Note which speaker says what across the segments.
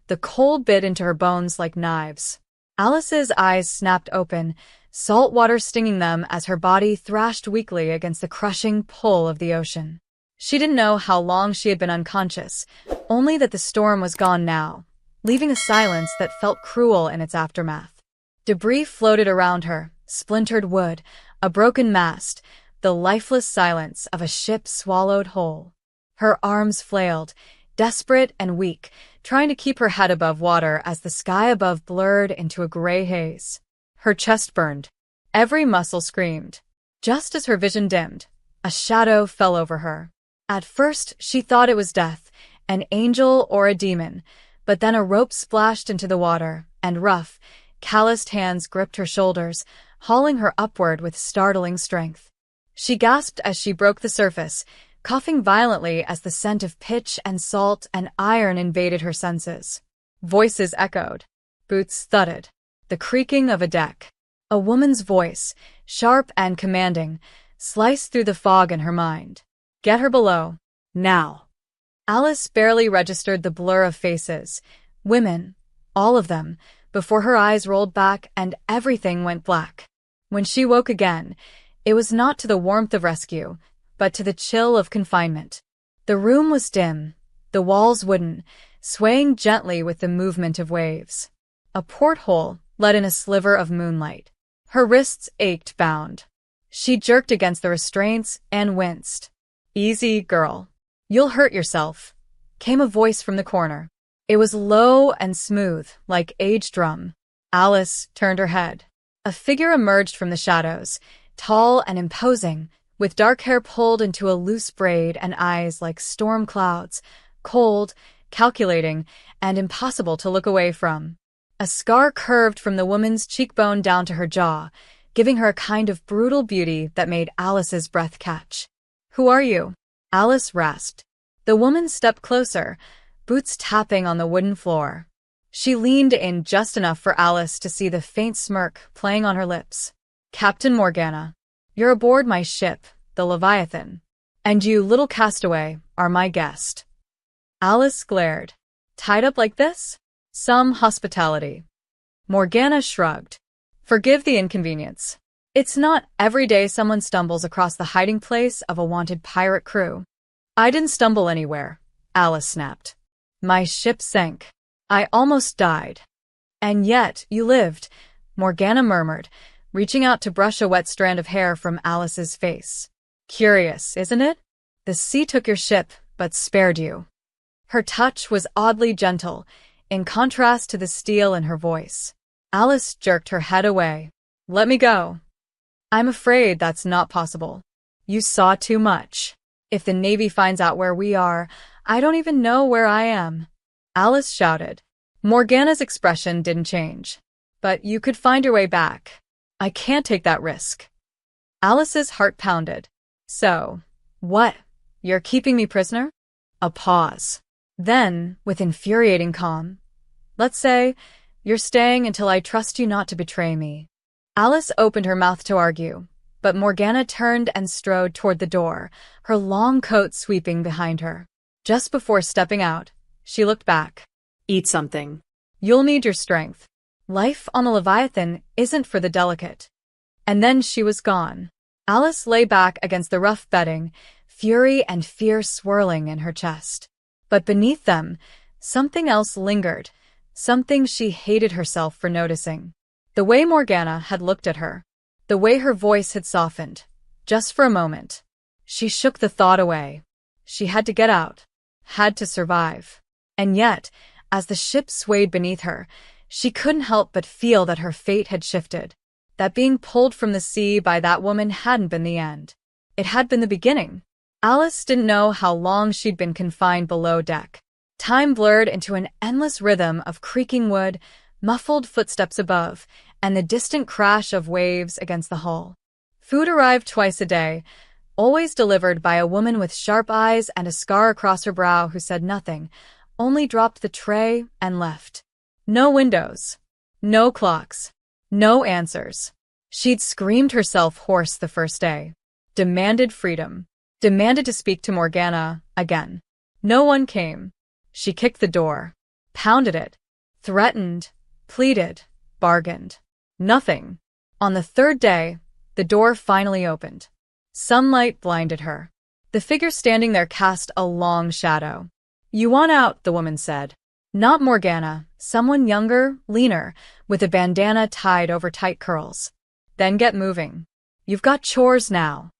Speaker 1: The cold bit into her bones like knives. Alice's eyes snapped open, salt water stinging them as her body thrashed weakly against the crushing pull of the ocean. She didn't know how long she had been unconscious, only that the storm was gone now, leaving a silence that felt cruel in its aftermath. Debris floated around her, splintered wood, a broken mast, the lifeless silence of a ship swallowed whole. Her arms flailed, desperate and weak, trying to keep her head above water as the sky above blurred into a gray haze. Her chest burned. Every muscle screamed. Just as her vision dimmed, a shadow fell over her. At first, she thought it was death, an angel or a demon, but then a rope splashed into the water, and rough, calloused hands gripped her shoulders, hauling her upward with startling strength. She gasped as she broke the surface, coughing violently as the scent of pitch and salt and iron invaded her senses. Voices echoed. Boots thudded. The creaking of a deck. A woman's voice, sharp and commanding, sliced through the fog in her mind. Get her below. Now. Alice barely registered the blur of faces. Women. All of them. Before her eyes rolled back and everything went black. When she woke again, it was not to the warmth of rescue, but to the chill of confinement. The room was dim, the walls wooden, swaying gently with the movement of waves. A porthole let in a sliver of moonlight. Her wrists ached bound. She jerked against the restraints and winced. Easy, girl. You'll hurt yourself, came a voice from the corner. It was low and smooth, like aged drum. Alice turned her head. A figure emerged from the shadows, tall and imposing, with dark hair pulled into a loose braid and eyes like storm clouds, cold, calculating, and impossible to look away from. A scar curved from the woman's cheekbone down to her jaw, giving her a kind of brutal beauty that made Alice's breath catch. Who are you? Alice rasped. The woman stepped closer, boots tapping on the wooden floor. She leaned in just enough for Alice to see the faint smirk playing on her lips. Captain Morgana, you're aboard my ship, the Leviathan, and you, little castaway, are my guest. Alice glared. Tied up like this? Some hospitality. Morgana shrugged. Forgive the inconvenience. It's not every day someone stumbles across the hiding place of a wanted pirate crew. I didn't stumble anywhere, Alice snapped. My ship sank. I almost died. And yet, you lived, Morgana murmured, reaching out to brush a wet strand of hair from Alice's face. Curious, isn't it? The sea took your ship, but spared you. Her touch was oddly gentle, in contrast to the steel in her voice. Alice jerked her head away. Let me go. I'm afraid that's not possible. You saw too much. If the Navy finds out where we are, I don't even know where I am. Alice shouted. Morgana's expression didn't change. But you could find your way back. I can't take that risk. Alice's heart pounded. So, what? You're keeping me prisoner? A pause. Then, with infuriating calm, let's say, you're staying until I trust you not to betray me. Alice opened her mouth to argue, but Morgana turned and strode toward the door, her long coat sweeping behind her. Just before stepping out, she looked back. Eat something. You'll need your strength. Life on a Leviathan isn't for the delicate. And then she was gone. Alice lay back against the rough bedding, fury and fear swirling in her chest. But beneath them, something else lingered, something she hated herself for noticing. The way Morgana had looked at her, the way her voice had softened, just for a moment. She shook the thought away. She had to get out, had to survive. And yet, as the ship swayed beneath her, she couldn't help but feel that her fate had shifted, that being pulled from the sea by that woman hadn't been the end. It had been the beginning. Alice didn't know how long she'd been confined below deck. Time blurred into an endless rhythm of creaking wood, muffled footsteps above, and the distant crash of waves against the hull. Food arrived twice a day, always delivered by a woman with sharp eyes and a scar across her brow who said nothing, only dropped the tray and left. No windows. No clocks. No answers. She'd screamed herself hoarse the first day. Demanded freedom. Demanded to speak to Morgana again. No one came. She kicked the door. Pounded it. Threatened. Pleaded. Bargained. Nothing. On the third day, the door finally opened. Sunlight blinded her. The figure standing there cast a long shadow. "You want out," the woman said. Not Morgana, someone younger, leaner, with a bandana tied over tight curls. "Then get moving. You've got chores now."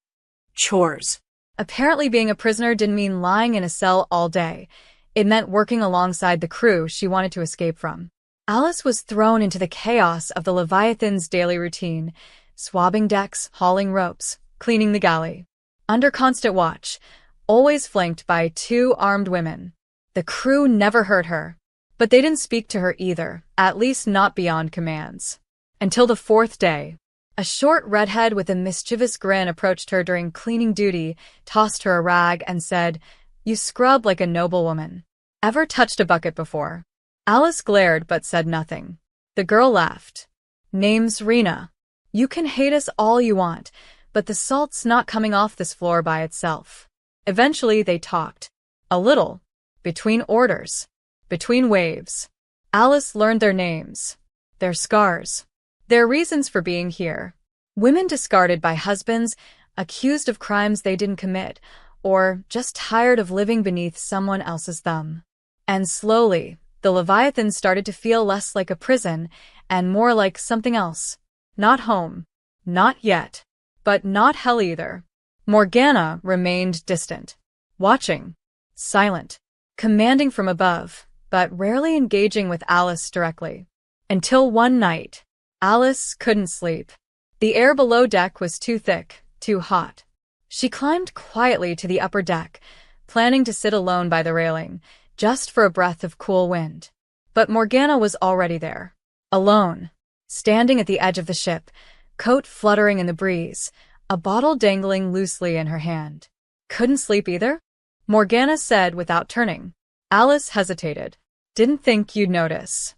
Speaker 2: Chores.
Speaker 1: Apparently being a prisoner didn't mean lying in a cell all day. It meant working alongside the crew she wanted to escape from. Alice was thrown into the chaos of the Leviathan's daily routine, swabbing decks, hauling ropes, cleaning the galley. Under constant watch, always flanked by 2 armed women. The crew never hurt her, but they didn't speak to her either, at least not beyond commands. Until the 4th day. A short redhead with a mischievous grin approached her during cleaning duty, tossed her a rag, and said, "You scrub like a noblewoman. Ever touched a bucket before?" Alice glared but said nothing. The girl laughed. "Name's Rena. You can hate us all you want, but the salt's not coming off this floor by itself." Eventually they talked. A little. Between orders. Between waves. Alice learned their names. Their scars. Their reasons for being here. Women discarded by husbands, accused of crimes they didn't commit, or just tired of living beneath someone else's thumb. And slowly, the Leviathan started to feel less like a prison and more like something else. Not home. Not yet. But not hell either. Morgana remained distant. Watching. Silent. Commanding from above, but rarely engaging with Alice directly. Until one night. Alice couldn't sleep. The air below deck was too thick, too hot. She climbed quietly to the upper deck, planning to sit alone by the railing, just for a breath of cool wind. But Morgana was already there. Alone. Standing at the edge of the ship, coat fluttering in the breeze, a bottle dangling loosely in her hand. "Couldn't sleep either?" Morgana said without turning. Alice hesitated. "Didn't think you'd notice."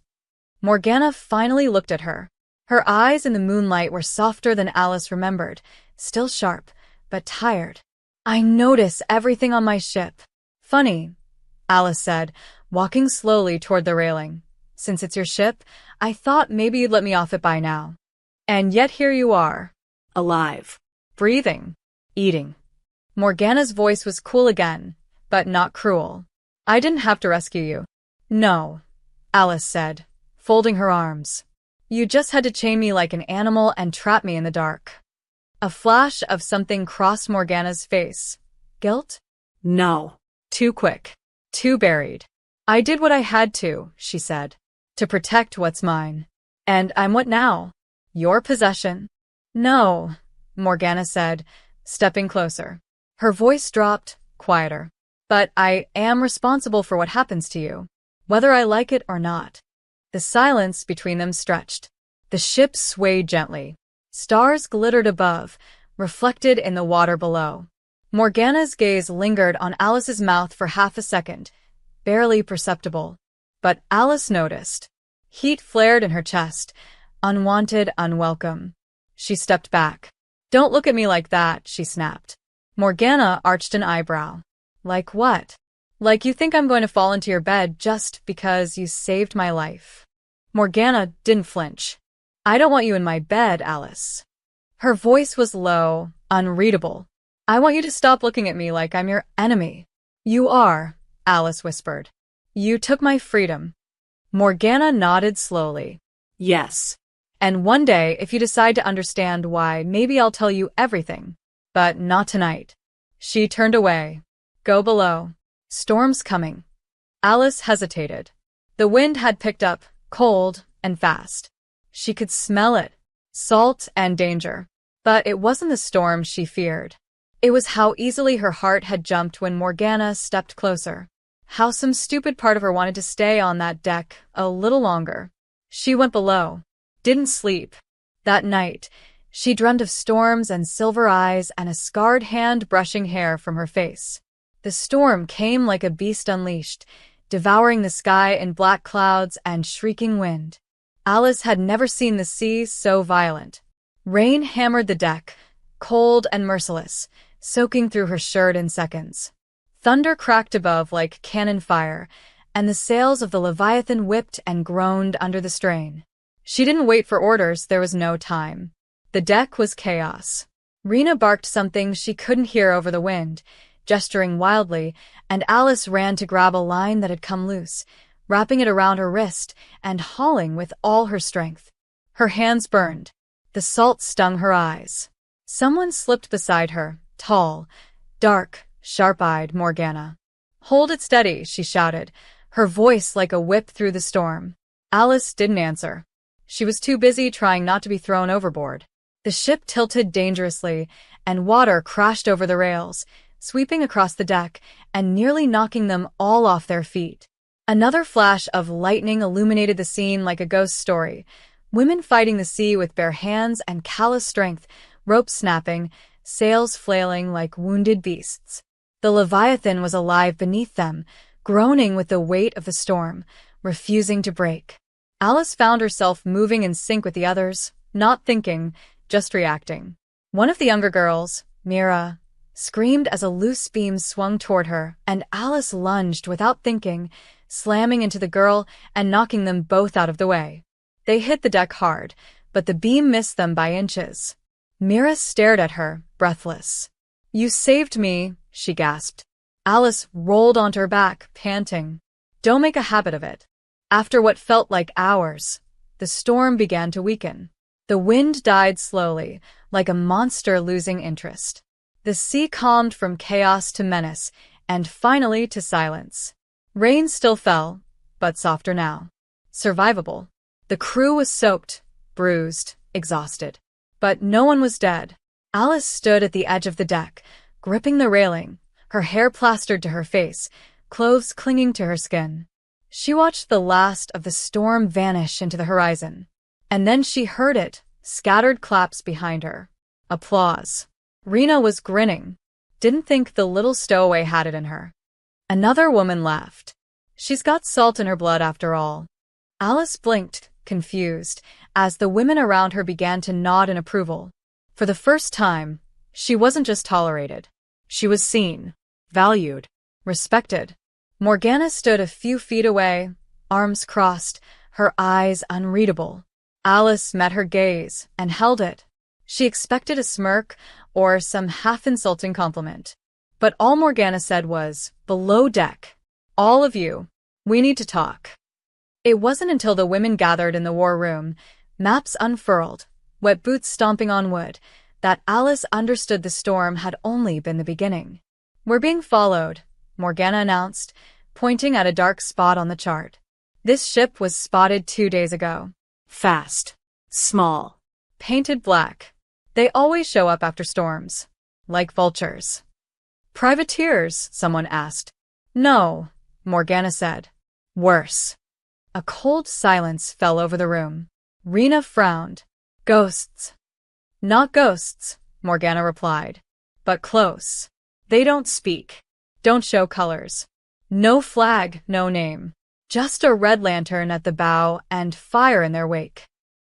Speaker 1: Morgana finally looked at her. Her eyes in the moonlight were softer than Alice remembered, still sharp, but tired. "I notice everything on my ship." "Funny," Alice said, walking slowly toward the railing. "Since it's your ship, I thought maybe you'd let me off it by now. And yet here you are."
Speaker 2: Alive.
Speaker 1: Breathing. Eating. Morgana's voice was cool again, but not cruel. "I didn't have to rescue you." "No," Alice said, folding her arms. "You just had to chain me like an animal and trap me in the dark." A flash of something crossed Morgana's face. Guilt?
Speaker 2: No.
Speaker 1: Too quick. Too buried. "I did what I had to," she said. "To protect what's mine. And I'm what now? Your possession?" "No," Morgana said, stepping closer. Her voice dropped, quieter. "But I am responsible for what happens to you, whether I like it or not." The silence between them stretched. The ship swayed gently. Stars glittered above, reflected in the water below. Morgana's gaze lingered on Alice's mouth for half a second, barely perceptible. But Alice noticed. Heat flared in her chest, unwanted, unwelcome. She stepped back. "Don't look at me like that," she snapped. Morgana arched an eyebrow. "Like what?" "Like you think I'm going to fall into your bed just because you saved my life." Morgana didn't flinch. "I don't want you in my bed, Alice." Her voice was low, unreadable. "I want you to stop looking at me like I'm your enemy." "You are," Alice whispered. "You took my freedom." Morgana nodded slowly.
Speaker 2: Yes.
Speaker 1: "And one day, if you decide to understand why, maybe I'll tell you everything. But not tonight." She turned away. "Go below. Storm's coming." Alice hesitated. The wind had picked up, cold and fast. She could smell it. Salt and danger. But it wasn't the storm she feared. It was how easily her heart had jumped when Morgana stepped closer. How some stupid part of her wanted to stay on that deck a little longer. She went below. Didn't sleep. That night, she dreamed of storms and silver eyes and a scarred hand brushing hair from her face. The storm came like a beast unleashed, devouring the sky in black clouds and shrieking wind. Alice had never seen the sea so violent. Rain hammered the deck, cold and merciless, soaking through her shirt in seconds. Thunder cracked above like cannon fire, and the sails of the Leviathan whipped and groaned under the strain. She didn't wait for orders, there was no time. The deck was chaos. Rena barked something she couldn't hear over the wind, gesturing wildly, and Alice ran to grab a line that had come loose, wrapping it around her wrist and hauling with all her strength. Her hands burned. The salt stung her eyes. Someone slipped beside her, tall, dark, sharp-eyed Morgana. "Hold it steady," she shouted, her voice like a whip through the storm. Alice didn't answer. She was too busy trying not to be thrown overboard. The ship tilted dangerously, and water crashed over the rails, sweeping across the deck and nearly knocking them all off their feet. Another flash of lightning illuminated the scene like a ghost story. Women fighting the sea with bare hands and callous strength, ropes snapping, sails flailing like wounded beasts. The Leviathan was alive beneath them, groaning with the weight of the storm, refusing to break. Alice found herself moving in sync with the others, not thinking, just reacting. One of the younger girls, Mira, screamed as a loose beam swung toward her, and Alice lunged without thinking, slamming into the girl and knocking them both out of the way. They hit the deck hard, but the beam missed them by inches. Mira stared at her, breathless. "You saved me," she gasped. Alice rolled onto her back, panting. "Don't make a habit of it." After what felt like hours, the storm began to weaken. The wind died slowly, like a monster losing interest. The sea calmed from chaos to menace, and finally to silence. Rain still fell, but softer now. Survivable. The crew was soaked, bruised, exhausted. But no one was dead. Alice stood at the edge of the deck, gripping the railing, her hair plastered to her face, clothes clinging to her skin. She watched the last of the storm vanish into the horizon. And then she heard it, scattered claps behind her. Applause. Rena was grinning. Didn't think the little stowaway had it in her. Another woman laughed. "She's got salt in her blood after all." Alice blinked, confused, as the women around her began to nod in approval. For the first time, she wasn't just tolerated. She was seen, valued, respected. Morgana stood a few feet away, arms crossed, her eyes unreadable. Alice met her gaze and held it. She expected a smirk or some half-insulting compliment. But all Morgana said was, "Below deck. All of you. We need to talk." It wasn't until the women gathered in the war room, maps unfurled, wet boots stomping on wood, that Alice understood the storm had only been the beginning. "We're being followed," Morgana announced, pointing at a dark spot on the chart. "This ship was spotted 2 days ago.
Speaker 2: Fast. Small.
Speaker 1: Painted black. They always show up after storms. Like vultures." "Privateers?" someone asked. "No," Morgana said. "Worse." A cold silence fell over the room. Rena frowned. "Ghosts." "Not ghosts," Morgana replied. "But close. They don't speak. Don't show colors. No flag, no name. Just a red lantern at the bow and fire in their wake."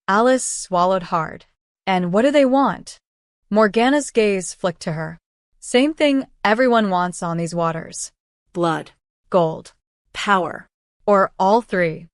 Speaker 1: Alice swallowed hard. "And what do they want?" Morgana's gaze flicked to her. "Same thing everyone wants on these waters.
Speaker 2: Blood.
Speaker 1: Gold.
Speaker 2: Power.
Speaker 1: Or all three."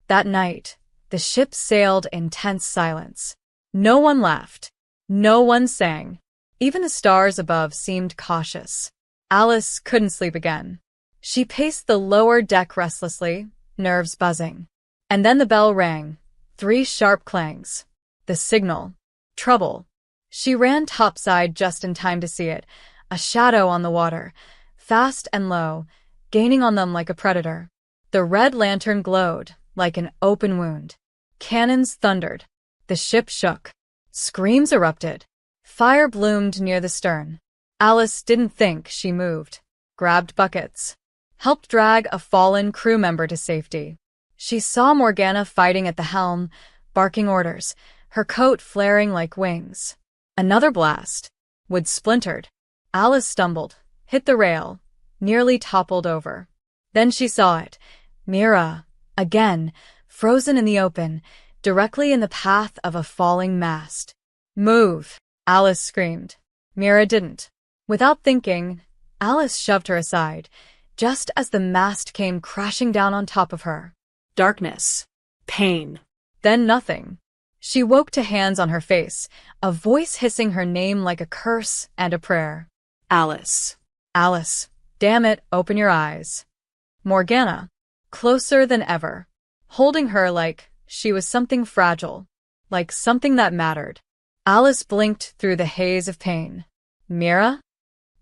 Speaker 1: That night, the ship sailed in tense silence. No one laughed. No one sang. Even the stars above seemed cautious. Alice couldn't sleep again. She paced the lower deck restlessly, nerves buzzing. And then the bell rang. 3 sharp clangs. The signal. Trouble. She ran topside just in time to see it, a shadow on the water, fast and low, gaining on them like a predator. The red lantern glowed, like an open wound. Cannons thundered. The ship shook. Screams erupted. Fire bloomed near the stern. Alice didn't think, she moved. Grabbed buckets. Helped drag a fallen crew member to safety. She saw Morgana fighting at the helm, barking orders, her coat flaring like wings. Another blast. Wood splintered. Alice stumbled, hit the rail, nearly toppled over. Then she saw it. Mira. Again, frozen in the open, directly in the path of a falling mast. "Move!" Alice screamed. Mira didn't. Without thinking, Alice shoved her aside, just as the mast came crashing down on top of her.
Speaker 2: Darkness. Pain.
Speaker 1: Then nothing. She woke to hands on her face, a voice hissing her name like a curse and a prayer.
Speaker 2: Alice.
Speaker 1: Alice, damn it, open your eyes. Morgana, closer than ever, holding her like she was something fragile, like something that mattered. Alice blinked through the haze of pain. Mira?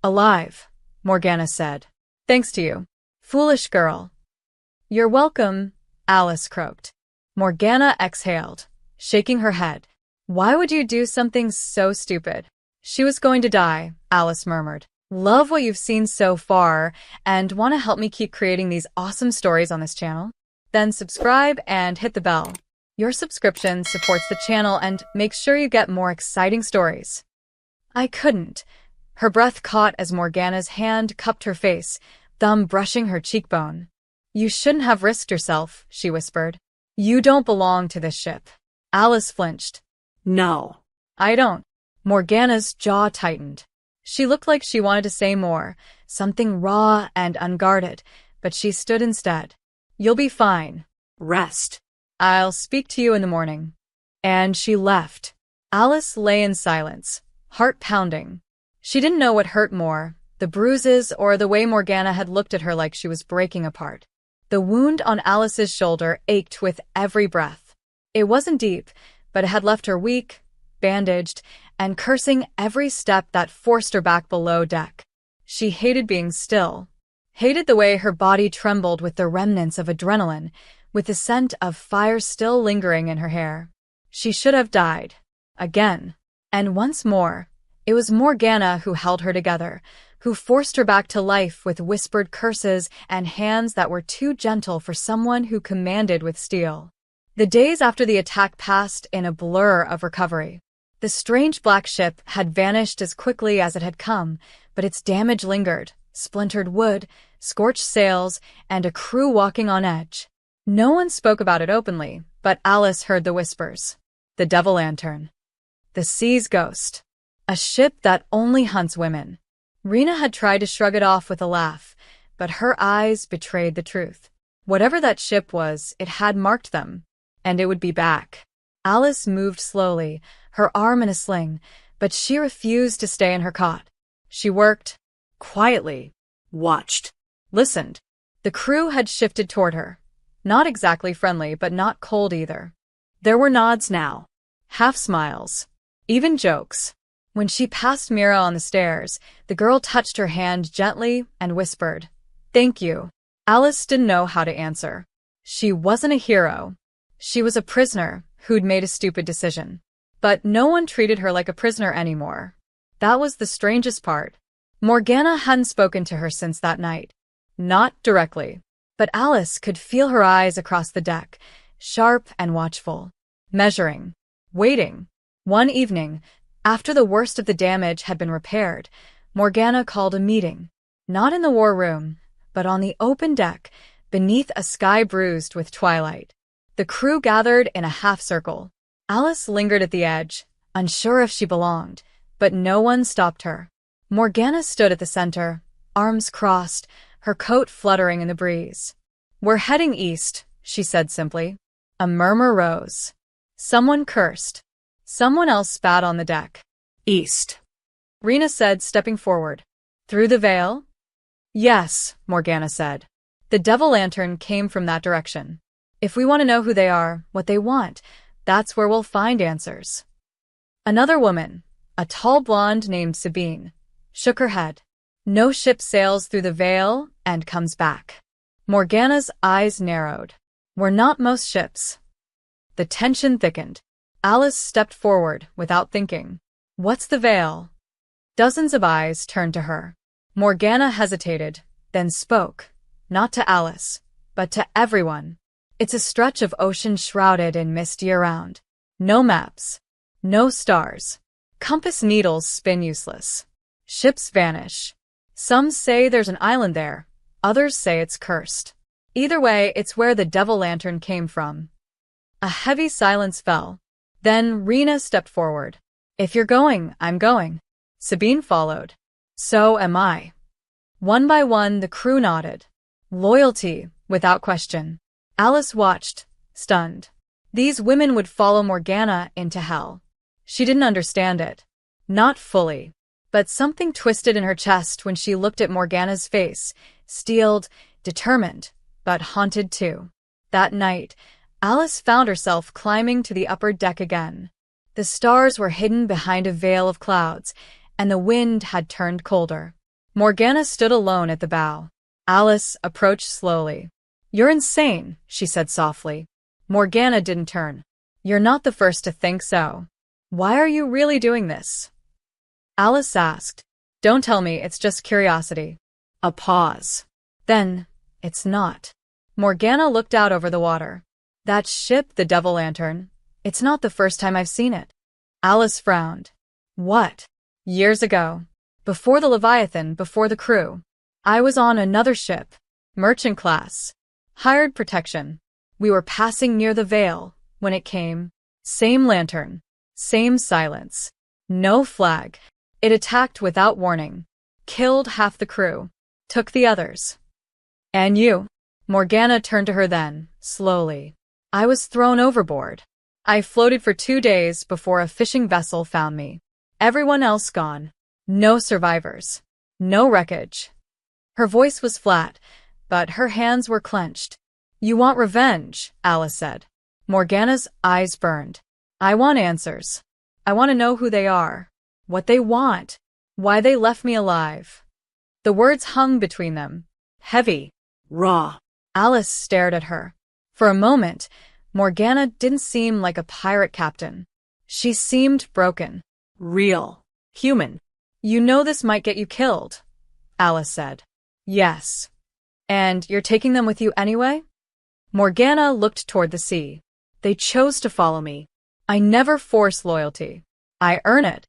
Speaker 1: Alive, Morgana said. Thanks to you. Foolish girl. You're welcome, Alice croaked. Morgana exhaled, shaking her head. Why would you do something so stupid? She was going to die, Alice murmured. Love what you've seen so far and want to help me keep creating these awesome stories on this channel? Then subscribe and hit the bell. Your subscription supports the channel and makes sure you get more exciting stories. I couldn't. Her breath caught as Morgana's hand cupped her face, thumb brushing her cheekbone. You shouldn't have risked yourself, she whispered. You don't belong to this ship. Alice flinched.
Speaker 2: No.
Speaker 1: I don't. Morgana's jaw tightened. She looked like she wanted to say more, something raw and unguarded, but she stood instead. You'll be fine.
Speaker 2: Rest.
Speaker 1: I'll speak to you in the morning. And she left. Alice lay in silence, heart pounding. She didn't know what hurt more, the bruises or the way Morgana had looked at her like she was breaking apart. The wound on Alice's shoulder ached with every breath. It wasn't deep, but it had left her weak, bandaged, and cursing every step that forced her back below deck. She hated being still, hated the way her body trembled with the remnants of adrenaline, with the scent of fire still lingering in her hair. She should have died. Again. And once more. It was Morgana who held her together, who forced her back to life with whispered curses and hands that were too gentle for someone who commanded with steel. The days after the attack passed in a blur of recovery. The strange black ship had vanished as quickly as it had come, but its damage lingered, splintered wood, scorched sails, and a crew walking on edge. No one spoke about it openly, but Alice heard the whispers. The Devil Lantern. The Sea's Ghost. A ship that only hunts women. Rena had tried to shrug it off with a laugh, but her eyes betrayed the truth. Whatever that ship was, it had marked them, and it would be back. Alice moved slowly, her arm in a sling, but she refused to stay in her cot. She worked, quietly,
Speaker 2: Watched.
Speaker 1: listened. The crew had shifted toward her. Not exactly friendly, but not cold either. There were nods now, half smiles, even jokes. When she passed Mira on the stairs, the girl touched her hand gently and whispered, "Thank you." Alice didn't know how to answer. She wasn't a hero. She was a prisoner who'd made a stupid decision. But no one treated her like a prisoner anymore. That was the strangest part. Morgana hadn't spoken to her since that night. Not directly. But Alice could feel her eyes across the deck, sharp and watchful. Measuring. Waiting. One evening, after the worst of the damage had been repaired, Morgana called a meeting. Not in the war room, but on the open deck, beneath a sky bruised with twilight. The crew gathered in a half-circle. Alice lingered at the edge, unsure if she belonged, but no one stopped her. Morgana stood at the center, arms crossed, her coat fluttering in the breeze. "We're heading east," she said simply. A murmur rose. Someone cursed. Someone else spat on the deck.
Speaker 2: East.
Speaker 1: Rena said, stepping forward. "Through the veil?" "Yes," Morgana said. "The Devil Lantern came from that direction. If we want to know who they are, what they want, that's where we'll find answers." Another woman, a tall blonde named Sabine, shook her head. "No ship sails through the veil and comes back." Morgana's eyes narrowed. "We're not most ships." The tension thickened. Alice stepped forward without thinking. "What's the veil?" Dozens of eyes turned to her. Morgana hesitated, then spoke, not to Alice, but to everyone. "It's a stretch of ocean shrouded in mist year-round. No maps. No stars. Compass needles spin useless. Ships vanish. Some say there's an island there. Others say it's cursed. Either way, it's where the Devil Lantern came from." A heavy silence fell. Then Rena stepped forward. "If you're going, I'm going." Sabine followed. "So am I." One by one, the crew nodded. Loyalty, without question. Alice watched, stunned. These women would follow Morgana into hell. She didn't understand it. Not fully. But something twisted in her chest when she looked at Morgana's face, steeled, determined, but haunted too. That night, Alice found herself climbing to the upper deck again. The stars were hidden behind a veil of clouds, and the wind had turned colder. Morgana stood alone at the bow. Alice approached slowly. "You're insane," she said softly. Morgana didn't turn. "You're not the first to think so. Why are you really doing this?" Alice asked. "Don't tell me it's just curiosity." A pause. "Then, it's not." Morgana looked out over the water. "That ship, the Devil Lantern, it's not the first time I've seen it." Alice frowned. "What?" "Years ago. Before the Leviathan, before the crew. I was on another ship. Merchant class. Hired protection. We were passing near the veil, when it came. Same lantern. Same silence. No flag. It attacked without warning. Killed half the crew. Took the others." "And you?" Morgana turned to her then, slowly. "I was thrown overboard. I floated for 2 days before a fishing vessel found me. Everyone else gone. No survivors. No wreckage." Her voice was flat, but her hands were clenched. "You want revenge," Alice said. Morgana's eyes burned. "I want answers. I want to know who they are, what they want, why they left me alive." The words hung between them, heavy,
Speaker 2: Raw.
Speaker 1: Alice stared at her. For a moment, Morgana didn't seem like a pirate captain. She seemed broken.
Speaker 2: Real. Human.
Speaker 1: "You know this might get you killed," Alice said. "Yes. And you're taking them with you anyway?" Morgana looked toward the sea. "They chose to follow me. I never force loyalty. I earn it."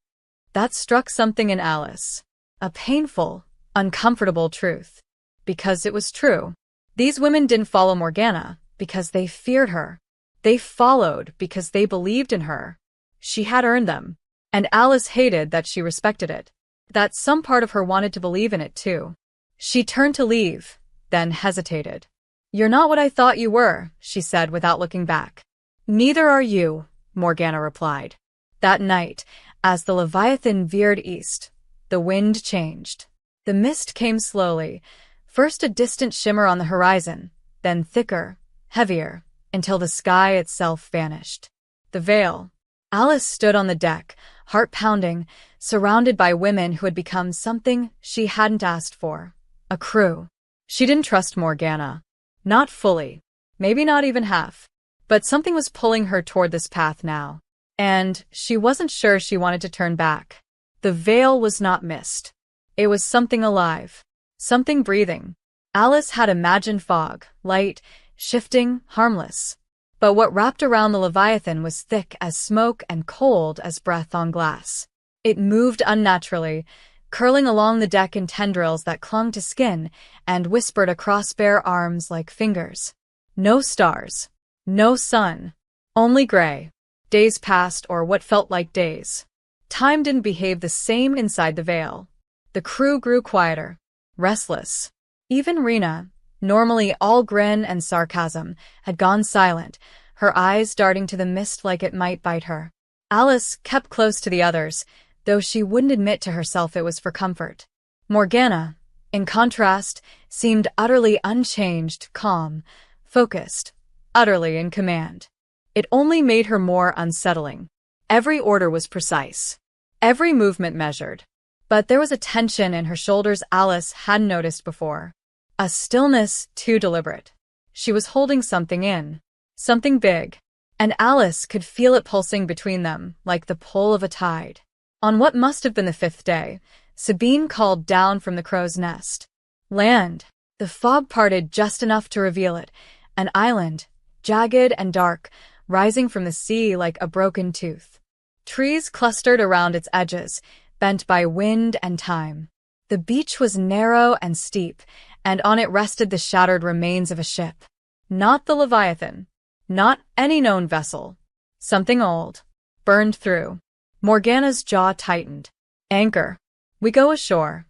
Speaker 1: That struck something in Alice. A painful, uncomfortable truth. Because it was true. These women didn't follow Morgana because they feared her. They followed because they believed in her. She had earned them. And Alice hated that she respected it. That some part of her wanted to believe in it too. She turned to leave, then hesitated. "You're not what I thought you were," she said without looking back. "Neither are you," Morgana replied. That night, as the Leviathan veered east, the wind changed. The mist came slowly, first a distant shimmer on the horizon, then thicker, heavier, until the sky itself vanished. The veil. Alice stood on the deck, heart pounding, surrounded by women who had become something she hadn't asked for. A crew. She didn't trust Morgana. Not fully. Maybe not even half. But something was pulling her toward this path now. And she wasn't sure she wanted to turn back. The veil was not mist. It was something alive. Something breathing. Alice had imagined fog, light, shifting, harmless. But what wrapped around the Leviathan was thick as smoke and cold as breath on glass. It moved unnaturally, curling along the deck in tendrils that clung to skin and whispered across bare arms like fingers. No stars. No sun. Only gray. Days passed, or what felt like days. Time didn't behave the same inside the veil. The crew grew quieter, restless. Even Rena, normally all grin and sarcasm, had gone silent, her eyes darting to the mist like it might bite her. Alice kept close to the others, though she wouldn't admit to herself it was for comfort. Morgana, in contrast, seemed utterly unchanged, calm, focused, utterly in command. It only made her more unsettling. Every order was precise. Every movement measured. But there was a tension in her shoulders Alice hadn't noticed before. A stillness too deliberate. She was holding something in. Something big. And Alice could feel it pulsing between them, like the pull of a tide. On what must have been the 5th day, Sabine called down from the crow's nest. Land. The fog parted just enough to reveal it. An island, jagged and dark, rising from the sea like a broken tooth. Trees clustered around its edges, bent by wind and time. The beach was narrow and steep, and on it rested the shattered remains of a ship. Not the Leviathan. Not any known vessel. Something old. Burned through. Morgana's jaw tightened. Anchor. We go ashore.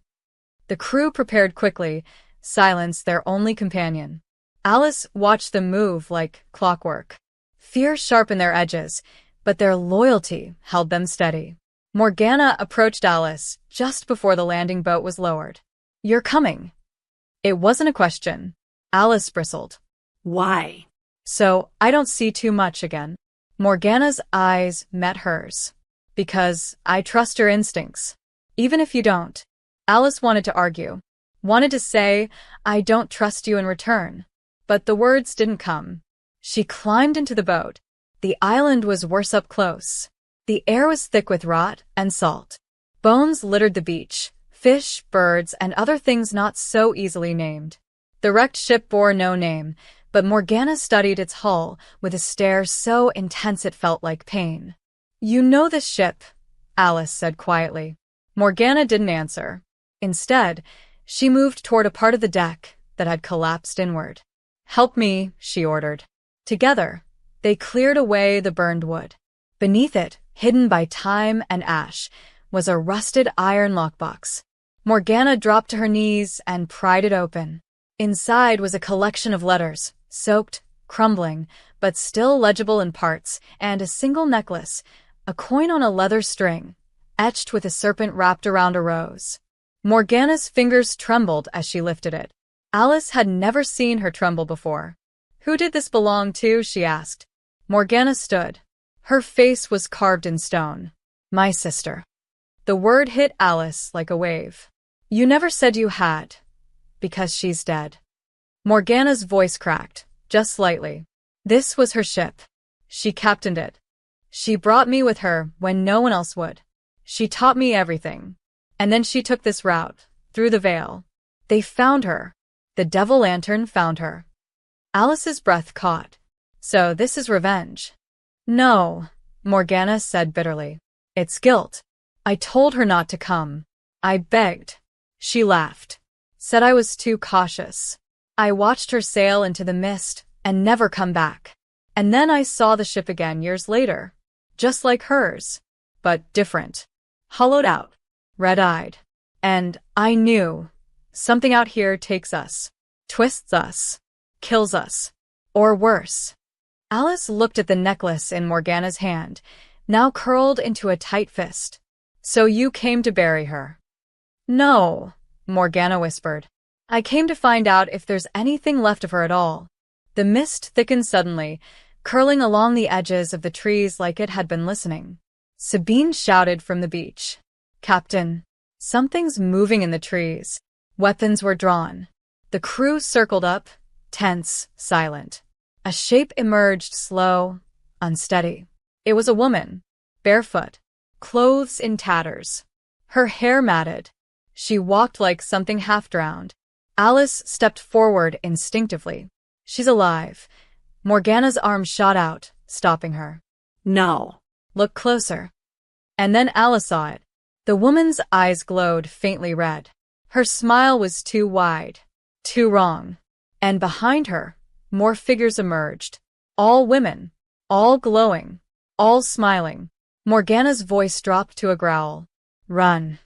Speaker 1: The crew prepared quickly, silence their only companion. Alice watched them move like clockwork. Fear sharpened their edges, but their loyalty held them steady. Morgana approached Alice just before the landing boat was lowered. "You're coming." It wasn't a question. Alice bristled.
Speaker 2: Why?
Speaker 1: "So I don't see too much again." Morgana's eyes met hers. "Because I trust your instincts. Even if you don't." Alice wanted to argue. Wanted to say, "I don't trust you in return." But the words didn't come. She climbed into the boat. The island was worse up close. The air was thick with rot and salt. Bones littered the beach, fish, birds, and other things not so easily named. The wrecked ship bore no name, but Morgana studied its hull with a stare so intense it felt like pain. "You know this ship," Alice said quietly. Morgana didn't answer. Instead, she moved toward a part of the deck that had collapsed inward. "Help me," she ordered. Together, they cleared away the burned wood. Beneath it, hidden by time and ash, was a rusted iron lockbox. Morgana dropped to her knees and pried it open. Inside was a collection of letters, soaked, crumbling, but still legible in parts, and a single necklace, a coin on a leather string, etched with a serpent wrapped around a rose. Morgana's fingers trembled as she lifted it. Alice had never seen her tremble before. "Who did this belong to?" she asked. Morgana stood. Her face was carved in stone. "My sister." The word hit Alice like a wave. "You never said you had." "Because she's dead." Morgana's voice cracked, just slightly. This was her ship. She captained it. She brought me with her when no one else would. She taught me everything. And then she took this route, through the veil. They found her. The devil lantern found her. Alice's breath caught. "So this is revenge." "No," Morgana said bitterly. "It's guilt. I told her not to come. I begged." She laughed. "Said I was too cautious. I watched her sail into the mist and never come back. And then I saw the ship again years later. Just like hers. But different. Hollowed out. Red-eyed. And I knew. Something out here takes us. Twists us. Kills us. Or worse." Alice looked at the necklace in Morgana's hand, now curled into a tight fist. "So you came to bury her?" "No," Morgana whispered. "I came to find out if there's anything left of her at all." The mist thickened suddenly, curling along the edges of the trees like it had been listening. Sabine shouted from the beach. "Captain, something's moving in the trees." Weapons were drawn. The crew circled up, tense, silent. A shape emerged, slow, unsteady. It was a woman, barefoot, clothes in tatters. Her hair matted. She walked like something half-drowned. Alice stepped forward instinctively. "She's alive." Morgana's arm shot out, stopping her.
Speaker 2: No.
Speaker 1: "Look closer." And then Alice saw it. The woman's eyes glowed faintly red. Her smile was too wide, too wrong. And behind her, more figures emerged. All women. All glowing. All smiling. Morgana's voice dropped to a growl. "Run."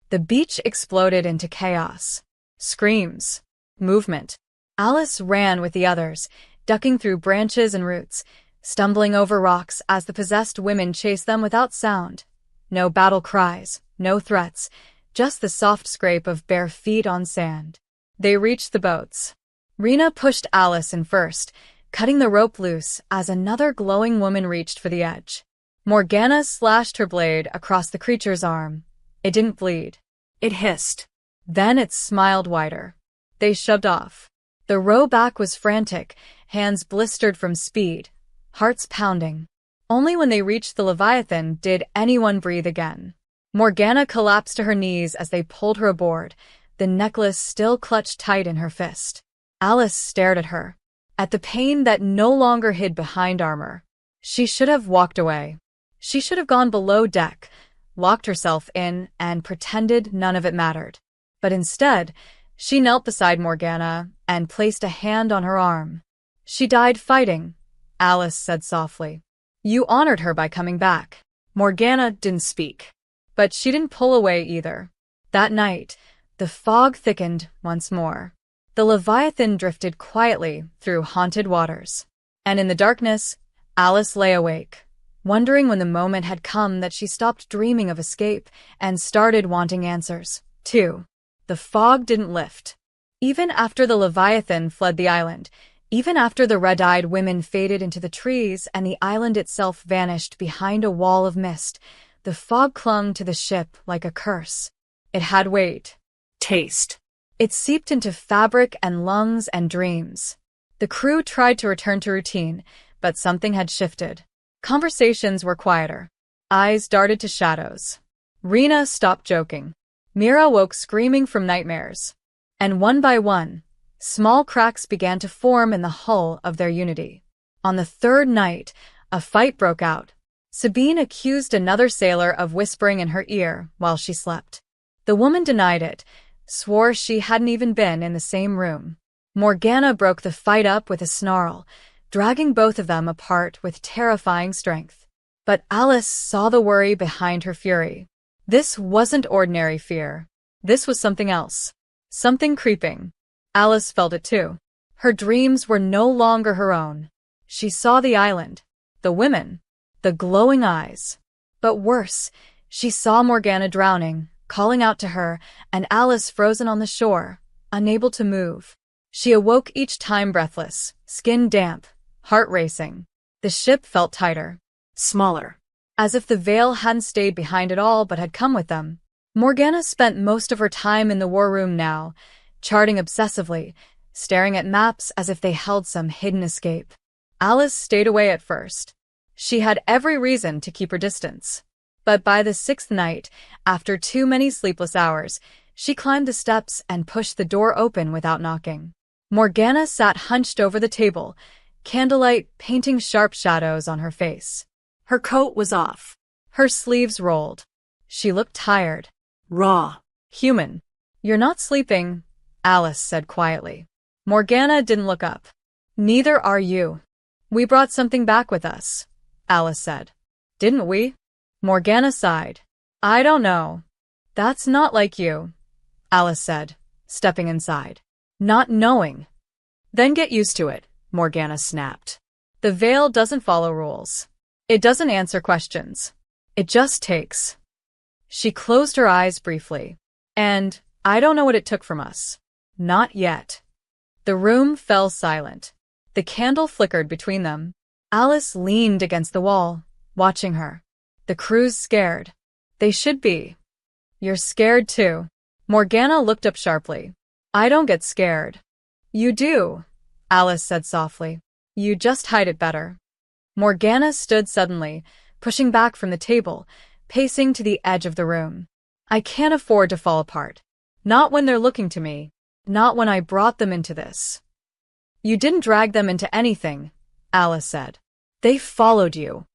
Speaker 1: The beach exploded into chaos. Screams. Movement. Alice ran with the others, ducking through branches and roots, stumbling over rocks as the possessed women chased them without sound. No battle cries, no threats, just the soft scrape of bare feet on sand. They reached the boats. Rena pushed Alice in first, cutting the rope loose as another glowing woman reached for the edge. Morgana slashed her blade across the creature's arm. It didn't bleed. It hissed. Then it smiled wider. They shoved off. The row back was frantic, hands blistered from speed, hearts pounding. Only when they reached the Leviathan did anyone breathe again. Morgana collapsed to her knees as they pulled her aboard, the necklace still clutched tight in her fist. Alice stared at her, at the pain that no longer hid behind armor. She should have walked away. She should have gone below deck, locked herself in, and pretended none of it mattered. But instead, she knelt beside Morgana and placed a hand on her arm. "She died fighting," Alice said softly. "You honored her by coming back." Morgana didn't speak. But she didn't pull away either. That night, The fog thickened once more. The Leviathan drifted quietly through haunted waters. And in the darkness, Alice lay awake, wondering when the moment had come that she stopped dreaming of escape and started wanting answers. 2. The fog didn't lift. Even after the Leviathan fled the island, even after the red-eyed women faded into the trees and the island itself vanished behind a wall of mist, the fog clung to the ship like a curse. It had weight.
Speaker 2: Taste.
Speaker 1: It seeped into fabric and lungs and dreams. The crew tried to return to routine, but something had shifted. Conversations were quieter. Eyes darted to shadows. Rena stopped joking. Mira woke screaming from nightmares. And one by one, small cracks began to form in the hull of their unity. On the third night, a fight broke out. Sabine accused another sailor of whispering in her ear while she slept. The woman denied it, swore she hadn't even been in the same room. Morgana broke the fight up with a snarl, dragging both of them apart with terrifying strength. But Alice saw the worry behind her fury. This wasn't ordinary fear. This was something else. Something creeping. Alice felt it too. Her dreams were no longer her own. She saw the island, the women, the glowing eyes. But worse, she saw Morgana drowning, calling out to her, and Alice frozen on the shore, unable to move. She awoke each time breathless, skin damp, heart racing. The ship felt tighter.
Speaker 2: Smaller.
Speaker 1: As if the veil hadn't stayed behind at all but had come with them. Morgana spent most of her time in the war room now, charting obsessively, staring at maps as if they held some hidden escape. Alice stayed away at first. She had every reason to keep her distance. But by the 6th night, after too many sleepless hours, she climbed the steps and pushed the door open without knocking. Morgana sat hunched over the table, candlelight painting sharp shadows on her face.
Speaker 2: Her coat was off.
Speaker 1: Her sleeves rolled. She looked tired.
Speaker 2: Raw.
Speaker 1: Human. "You're not sleeping," Alice said quietly. Morgana didn't look up. "Neither are you." "We brought something back with us," Alice said. "Didn't we?" Morgana sighed. "I don't know." "That's not like you," Alice said, stepping inside. "Not knowing." "Then get used to it," Morgana snapped. "The veil doesn't follow rules. It doesn't answer questions. It just takes." She closed her eyes briefly. "And I don't know what it took from us. Not yet." The room fell silent. The candle flickered between them. Alice leaned against the wall, watching her. The crew's scared. They should be. "You're scared too." Morgana looked up sharply. "I don't get scared." "You do," Alice said softly. "You just hide it better." Morgana stood suddenly, pushing back from the table, pacing to the edge of the room. "I can't afford to fall apart. Not when they're looking to me. Not when I brought them into this." "You didn't drag them into anything," Alice said. "They followed you."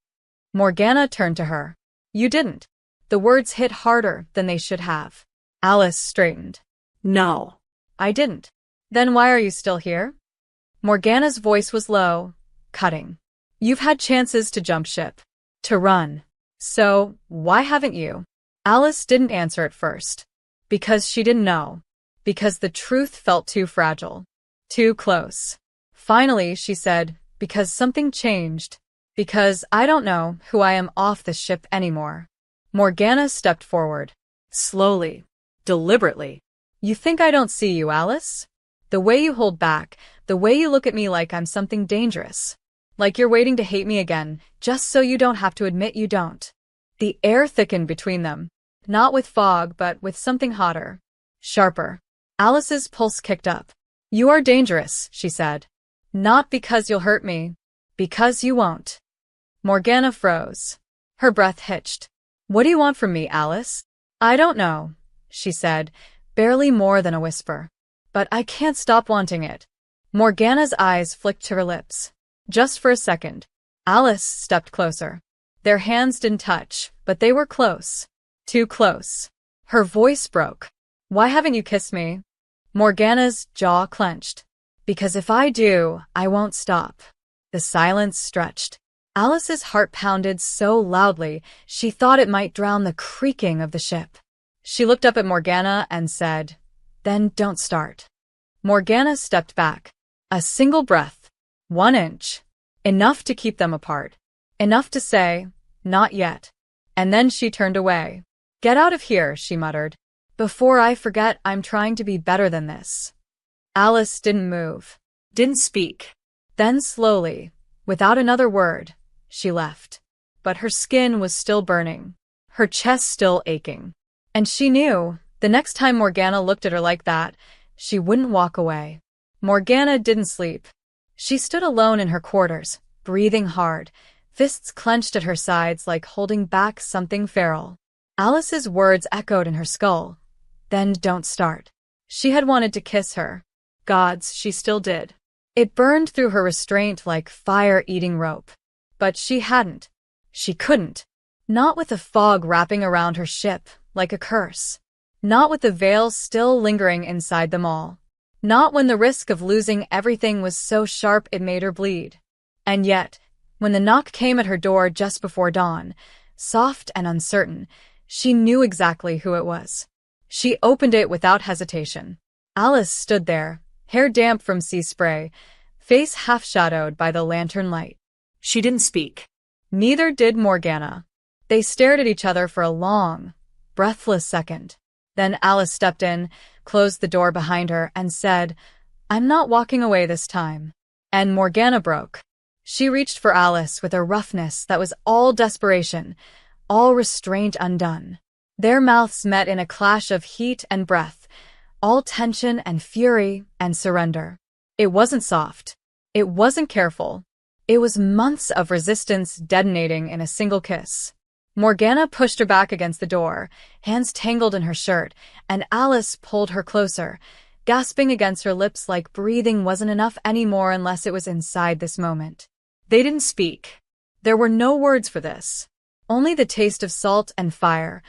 Speaker 1: Morgana turned to her. "You didn't." The words hit harder than they should have. Alice straightened.
Speaker 2: "No."
Speaker 1: "I didn't." "Then why are you still here?" Morgana's voice was low, cutting. "You've had chances to jump ship. To run. So, why haven't you?" Alice didn't answer at first. Because she didn't know. Because the truth felt too fragile. Too close. Finally, she said, "Because something changed. Because I don't know who I am off this ship anymore." Morgana stepped forward. Slowly. Deliberately. "You think I don't see you, Alice? The way you hold back, the way you look at me like I'm something dangerous. Like you're waiting to hate me again, just so you don't have to admit you don't." The air thickened between them. Not with fog, but with something hotter. Sharper. Alice's pulse kicked up. "You are dangerous," she said. "Not because you'll hurt me. Because you won't." Morgana froze. Her breath hitched. "What do you want from me, Alice?" "I don't know," she said, barely more than a whisper. "But I can't stop wanting it." Morgana's eyes flicked to her lips. Just for a second. Alice stepped closer. Their hands didn't touch, but they were close. Too close. Her voice broke. "Why haven't you kissed me?" Morgana's jaw clenched. "Because if I do, I won't stop." The silence stretched. Alice's heart pounded so loudly she thought it might drown the creaking of the ship. She looked up at Morgana and said, Then don't start. Morgana stepped back. A single breath. 1 inch. Enough to keep them apart. Enough to say, not yet. And then she turned away. Get out of here, she muttered. Before I forget, I'm trying to be better than this. Alice didn't move.
Speaker 2: Didn't speak.
Speaker 1: Then slowly, without another word, she left. But her skin was still burning. Her chest still aching. And she knew, the next time Morgana looked at her like that, she wouldn't walk away. Morgana didn't sleep. She stood alone in her quarters, breathing hard, fists clenched at her sides like holding back something feral. Alice's words echoed in her skull. Then don't start. She had wanted to kiss her. Gods, she still did. It burned through her restraint like fire-eating rope. But she hadn't. She couldn't. Not with the fog wrapping around her ship, like a curse. Not with the veil still lingering inside them all. Not when the risk of losing everything was so sharp it made her bleed. And yet, when the knock came at her door just before dawn, soft and uncertain, she knew exactly who it was. She opened it without hesitation. Alice stood there, hair damp from sea spray, face half-shadowed by the lantern light.
Speaker 2: She didn't speak.
Speaker 1: Neither did Morgana. They stared at each other for a long, breathless second. Then Alice stepped in, closed the door behind her, and said, I'm not walking away this time. And Morgana broke. She reached for Alice with a roughness that was all desperation, all restraint undone. Their mouths met in a clash of heat and breath, all tension and fury and surrender. It wasn't soft. It wasn't careful. It was months of resistance detonating in a single kiss. Morgana pushed her back against the door, hands tangled in her shirt, and Alice pulled her closer, gasping against her lips like breathing wasn't enough anymore unless it was inside this moment. They didn't speak. There were no words for this. Only the taste of salt and fire,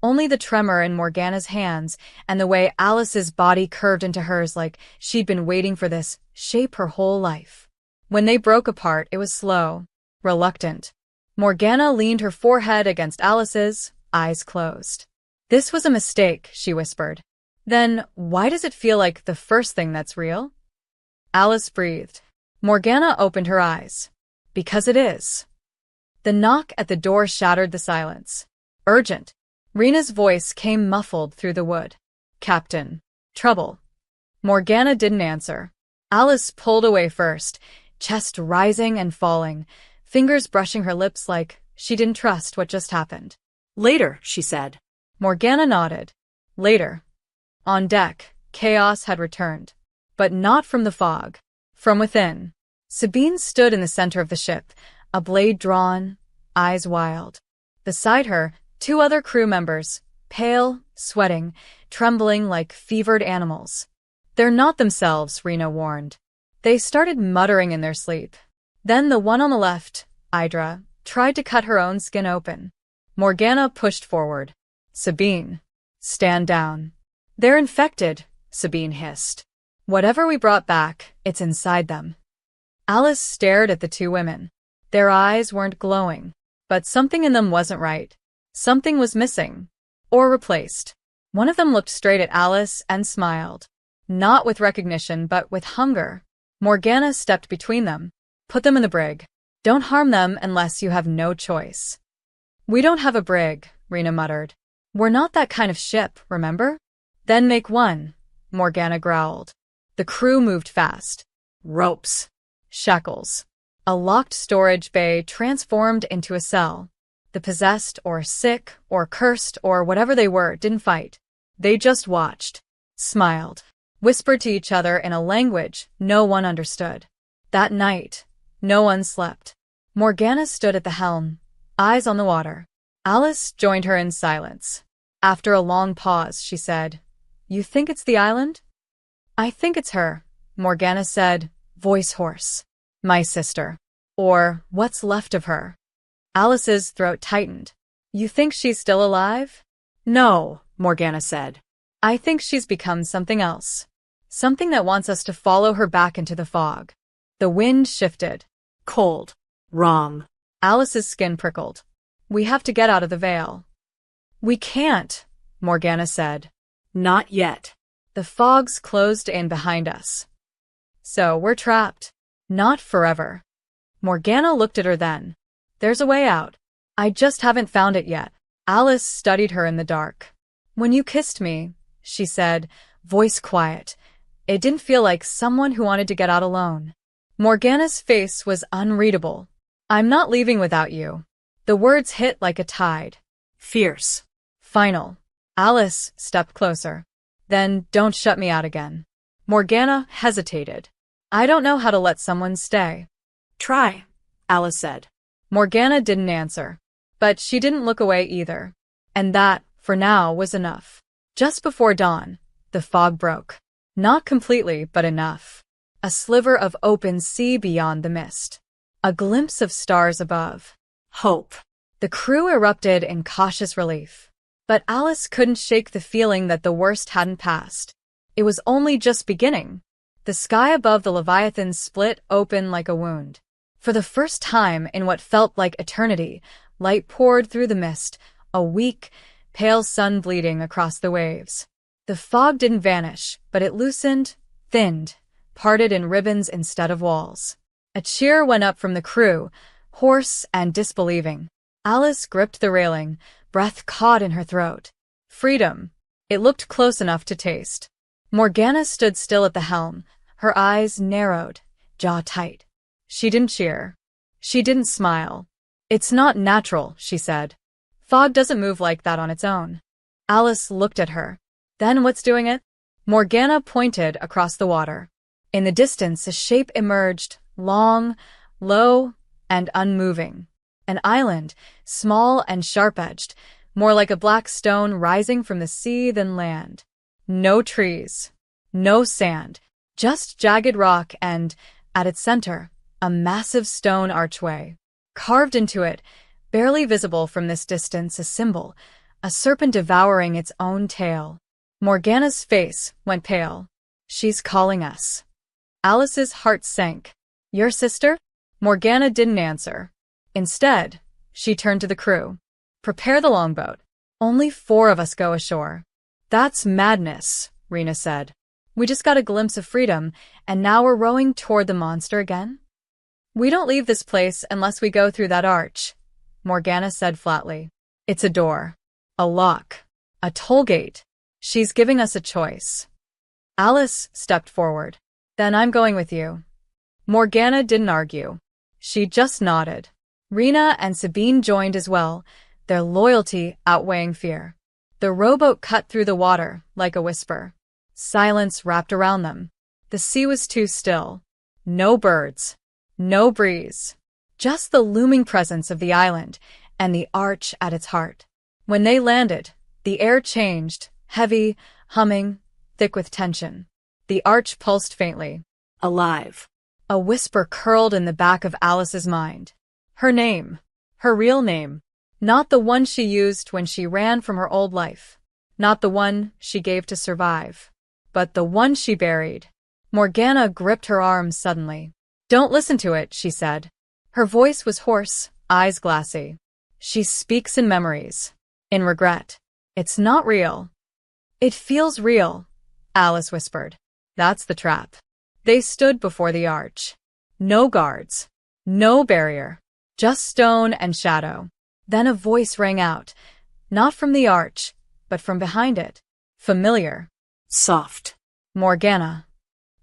Speaker 1: only the tremor in Morgana's hands, and the way Alice's body curved into hers like she'd been waiting for this shape her whole life. When they broke apart, it was slow, reluctant. Morgana leaned her forehead against Alice's, eyes closed. This was a mistake, she whispered. Then, why does it feel like the first thing that's real? Alice breathed. Morgana opened her eyes. Because it is. The knock at the door shattered the silence. Urgent. Rena's voice came muffled through the wood. Captain. Trouble. Morgana didn't answer. Alice pulled away first, chest rising and falling, fingers brushing her lips like she didn't trust what just happened.
Speaker 2: Later, she said.
Speaker 1: Morgana nodded. Later. On deck, chaos had returned. But not from the fog. From within. Sabine stood in the center of the ship, a blade drawn, eyes wild. Beside her, 2 other crew members, pale, sweating, trembling like fevered animals. They're not themselves, Rena warned. They started muttering in their sleep. Then the one on the left, Idra, tried to cut her own skin open. Morgana pushed forward. Sabine. Stand down. They're infected, Sabine hissed. Whatever we brought back, it's inside them. Alice stared at the 2 women. Their eyes weren't glowing, but something in them wasn't right. Something was missing. Or replaced. One of them looked straight at Alice and smiled. Not with recognition, but with hunger. Morgana stepped between them. Put them in the brig. Don't harm them unless you have no choice. We don't have a brig, Rena muttered. We're not that kind of ship, remember? Then make one, Morgana growled. The crew moved fast. Ropes. Shackles. A locked storage bay transformed into a cell. The possessed or sick or cursed or whatever they were didn't fight. They just watched, smiled, whispered to each other in a language no one understood. That night, no one slept. Morgana stood at the helm, eyes on the water. Alice joined her in silence. After a long pause, she said, You think it's the island? I think it's her, Morgana said, voice hoarse. My sister. Or what's left of her. Alice's throat tightened. You think she's still alive?
Speaker 2: No, Morgana said.
Speaker 1: I think she's become something else. Something that wants us to follow her back into the fog. The wind shifted.
Speaker 2: Cold. Wrong.
Speaker 1: Alice's skin prickled. We have to get out of the veil. We can't, Morgana said.
Speaker 2: Not yet.
Speaker 1: The fogs closed in behind us. So we're trapped. Not forever. Morgana looked at her then. There's a way out. I just haven't found it yet. Alice studied her in the dark. When you kissed me, she said, voice quiet, it didn't feel like someone who wanted to get out alone. Morgana's face was unreadable. I'm not leaving without you. The words hit like a tide.
Speaker 2: Fierce.
Speaker 1: Final. Alice stepped closer. Then don't shut me out again. Morgana hesitated. I don't know how to let someone stay.
Speaker 2: Try, Alice said.
Speaker 1: Morgana didn't answer. But she didn't look away either. And that, for now, was enough. Just before dawn, the fog broke. Not completely, but enough. A sliver of open sea beyond the mist. A glimpse of stars above.
Speaker 2: Hope.
Speaker 1: The crew erupted in cautious relief. But Alice couldn't shake the feeling that the worst hadn't passed. It was only just beginning. The sky above the Leviathan split open like a wound. For the first time in what felt like eternity, light poured through the mist, a weak, pale sun bleeding across the waves. The fog didn't vanish, but it loosened, thinned, parted in ribbons instead of walls. A cheer went up from the crew, hoarse and disbelieving. Alice gripped the railing, breath caught in her throat. Freedom. It looked close enough to taste. Morgana stood still at the helm, her eyes narrowed, jaw tight. She didn't cheer. She didn't smile. It's not natural, she said. Fog doesn't move like that on its own. Alice looked at her. Then what's doing it? Morgana pointed across the water. In the distance, a shape emerged, long, low, and unmoving. An island, small and sharp-edged, more like a black stone rising from the sea than land. No trees. No sand. Just jagged rock and, at its center, a massive stone archway. Carved into it, barely visible from this distance, a symbol, a serpent devouring its own tail. Morgana's face went pale. She's calling us. Alice's heart sank. Your sister? Morgana didn't answer. Instead, she turned to the crew. Prepare the longboat. Only 4 of us go ashore. That's madness, Rena said. We just got a glimpse of freedom, and now we're rowing toward the monster again? We don't leave this place unless we go through that arch, Morgana said flatly. It's a door. A lock. A toll gate. She's giving us a choice. Alice stepped forward. Then I'm going with you. Morgana didn't argue. She just nodded. Rena and Sabine joined as well, their loyalty outweighing fear. The rowboat cut through the water like a whisper. Silence wrapped around them. The sea was too still. No birds. No breeze. Just the looming presence of the island and the arch at its heart. When they landed, the air changed, heavy, humming, thick with tension. The arch pulsed faintly.
Speaker 2: Alive.
Speaker 1: A whisper curled in the back of Alice's mind. Her name. Her real name. Not the one she used when she ran from her old life. Not the one she gave to survive. But the one she buried. Morgana gripped her arm suddenly. Don't listen to it, she said. Her voice was hoarse, eyes glassy. She speaks in memories. In regret. It's not real. It feels real, Alice whispered. That's the trap. They stood before the arch. No guards. No barrier. Just stone and shadow. Then a voice rang out. Not from the arch, but from behind it. Familiar.
Speaker 2: Soft.
Speaker 1: Morgana.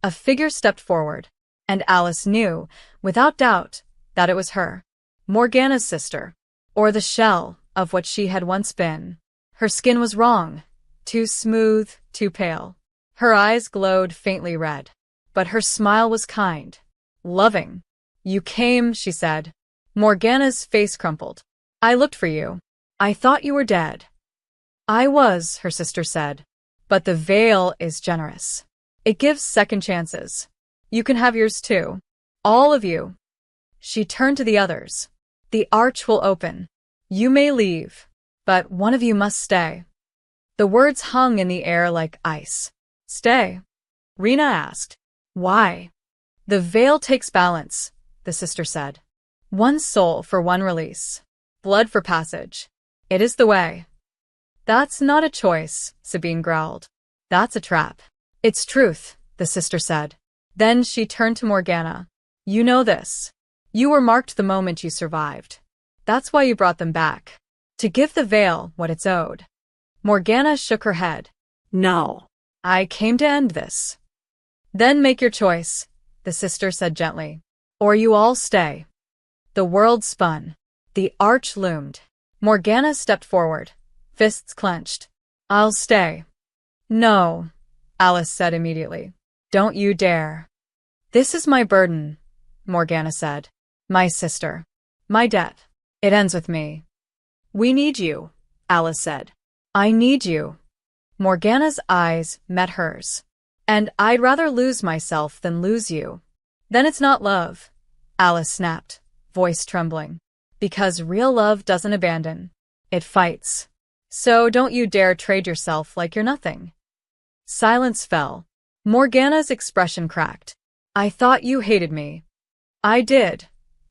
Speaker 1: A figure stepped forward, and Alice knew, without doubt, that it was her. Morgana's sister. Or the shell of what she had once been. Her skin was wrong. Too smooth, too pale. Her eyes glowed faintly red. But her smile was kind. Loving. You came, she said. Morgana's face crumpled. I looked for you. I thought you were dead. I was, her sister said. But the veil is generous. It gives second chances. You can have yours too. All of you. She turned to the others. The arch will open. You may leave, but one of you must stay. The words hung in the air like ice. Stay? Rena asked. Why? The veil takes balance, the sister said. One soul for one release. Blood for passage. It is the way. That's not a choice, Sabine growled. That's a trap. It's truth, the sister said. Then she turned to Morgana. You know this. You were marked the moment you survived. That's why you brought them back. To give the veil what it's owed. Morgana shook her head.
Speaker 2: No.
Speaker 1: I came to end this. Then make your choice, the sister said gently. Or you all stay. The world spun. The arch loomed. Morgana stepped forward, fists clenched. I'll stay. No, Alice said immediately. Don't you dare. This is my burden, Morgana said. My sister. My debt. It ends with me.
Speaker 2: We need you, Alice said.
Speaker 1: I need you. Morgana's eyes met hers. And I'd rather lose myself than lose you. Then it's not love, Alice snapped, voice trembling. Because real love doesn't abandon. It fights. So don't you dare trade yourself like you're nothing. Silence fell. Morgana's expression cracked. I thought you hated me. I did,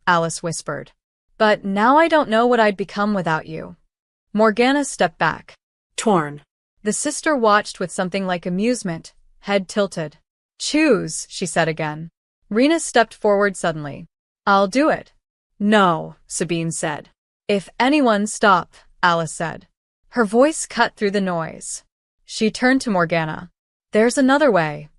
Speaker 1: Alice whispered. But now I don't know what I'd become without you. Morgana stepped back.
Speaker 2: Torn.
Speaker 1: The sister watched with something like amusement, head tilted. Choose, she said again. Rena stepped forward suddenly. I'll do it.
Speaker 2: No, Sabine said.
Speaker 1: If anyone, stop, Alice said. Her voice cut through the noise. She turned to Morgana. There's another way.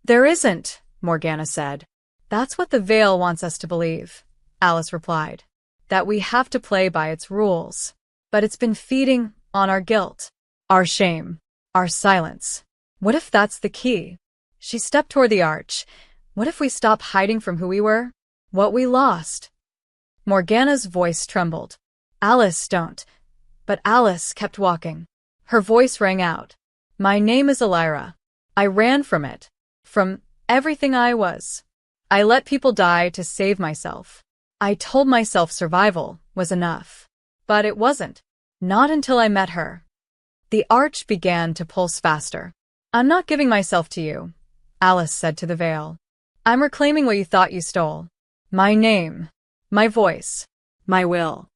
Speaker 1: There isn't, Morgana said. That's what the veil wants us to believe, Alice replied. That we have to play by its rules. But it's been feeding on our guilt, our shame, our silence. What if that's the key? She stepped toward the arch. What if we stop hiding from who we were? What we lost? Morgana's voice trembled. Alice, don't. But Alice kept walking. Her voice rang out. My name is Elira. I ran from it. From everything I was. I let people die to save myself. I told myself survival was enough. But it wasn't. Not until I met her. The arch began to pulse faster. I'm not giving myself to you, Alice said to the veil. I'm reclaiming what you thought you stole. My name. My voice.
Speaker 2: My will.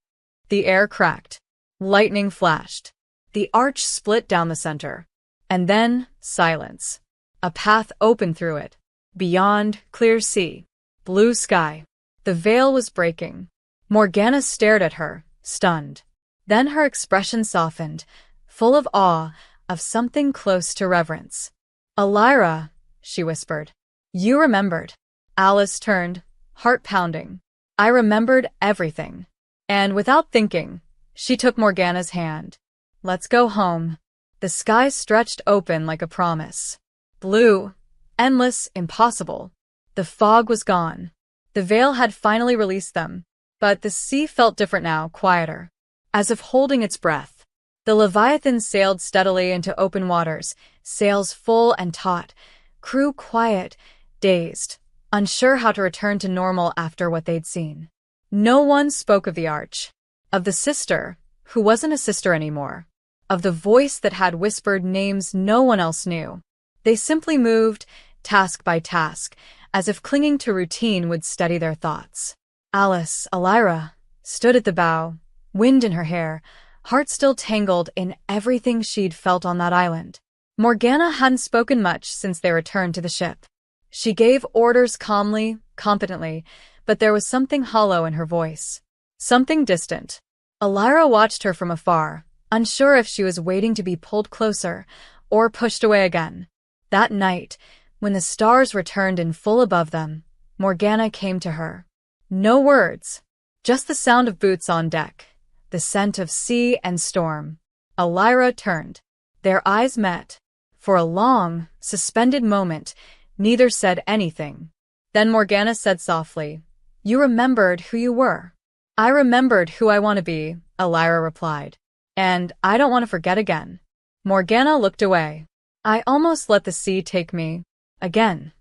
Speaker 1: The air cracked. Lightning flashed. The arch split down the center. And then, silence. A path opened through it. Beyond, clear sea. Blue sky. The veil was breaking. Morgana stared at her, stunned. Then her expression softened, full of awe, of something close to reverence. Elira, she whispered. You remembered. Alice turned, heart pounding. I remembered everything. And without thinking, she took Morgana's hand. Let's go home. The sky stretched open like a promise. Blue, endless, impossible. The fog was gone. The veil had finally released them, but the sea felt different now, quieter, as if holding its breath. The Leviathan sailed steadily into open waters, sails full and taut, crew quiet, dazed, unsure how to return to normal after what they'd seen. No one spoke of the arch, of the sister, who wasn't a sister anymore, of the voice that had whispered names no one else knew. They simply moved, task by task, as if clinging to routine would steady their thoughts. Alice, Elira, stood at the bow, wind in her hair, heart still tangled in everything she'd felt on that island. Morgana hadn't spoken much since they returned to the ship. She gave orders calmly, competently, but there was something hollow in her voice. Something distant. Elira watched her from afar, unsure if she was waiting to be pulled closer or pushed away again. That night, when the stars returned in full above them, Morgana came to her. No words, just the sound of boots on deck, the scent of sea and storm. Elira turned. Their eyes met. For a long, suspended moment, neither said anything. Then Morgana said softly, You remembered who you were. I remembered who I want to be, Elira replied. And I don't want to forget again. Morgana looked away. I almost let the sea take me. Again.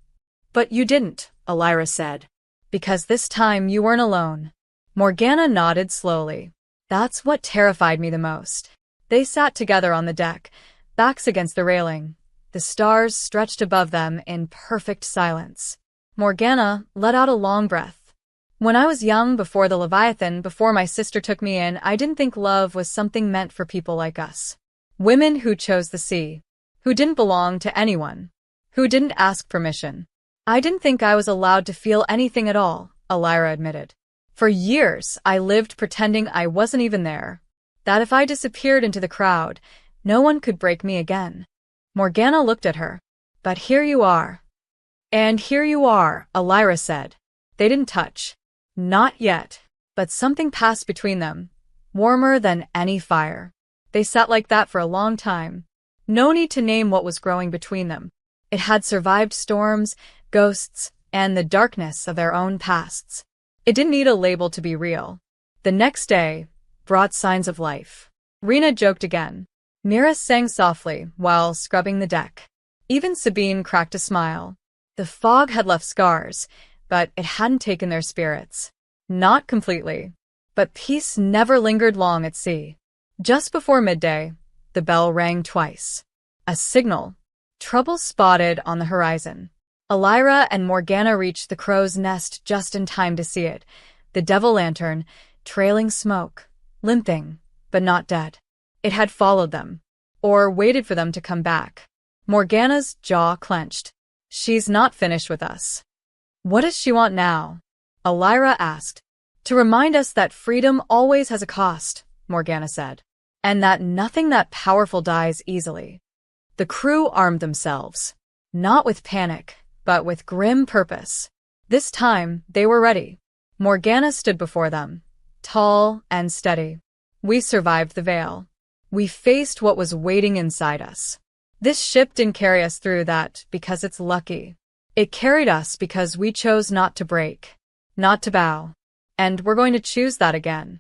Speaker 1: But you didn't, Elira said. Because this time you weren't alone. Morgana nodded slowly. That's what terrified me the most. They sat together on the deck, backs against the railing. The stars stretched above them in perfect silence. Morgana let out a long breath. When I was young, before the Leviathan, before my sister took me in, I didn't think love was something meant for people like us. Women who chose the sea. Who didn't belong to anyone. Who didn't ask permission. I didn't think I was allowed to feel anything at all, Elira admitted. For years, I lived pretending I wasn't even there. That if I disappeared into the crowd, no one could break me again. Morgana looked at her. But here you are. And here you are, Elira said. They didn't touch. Not yet. But something passed between them, warmer than any fire. They sat like that for a long time. No need to name what was growing between them. It had survived storms, ghosts, and the darkness of their own pasts. It didn't need a label to be real. The next day brought signs of life. Rena joked again. Mira sang softly while scrubbing the deck. Even Sabine cracked a smile. The fog had left scars, but it hadn't taken their spirits. Not completely. But peace never lingered long at sea. Just before midday, the bell rang twice. A signal. Trouble spotted on the horizon. Elira and Morgana reached the crow's nest just in time to see it. The devil lantern, trailing smoke, limping, but not dead. It had followed them, or waited for them to come back. Morgana's jaw clenched. She's not finished with us. What does she want now? Elira asked. To remind us that freedom always has a cost, Morgana said, and that nothing that powerful dies easily. The crew armed themselves, not with panic, but with grim purpose. This time, they were ready. Morgana stood before them, tall and steady. We survived the veil. We faced what was waiting inside us. This ship didn't carry us through that because it's lucky. It carried us because we chose not to break, not to bow. And we're going to choose that again.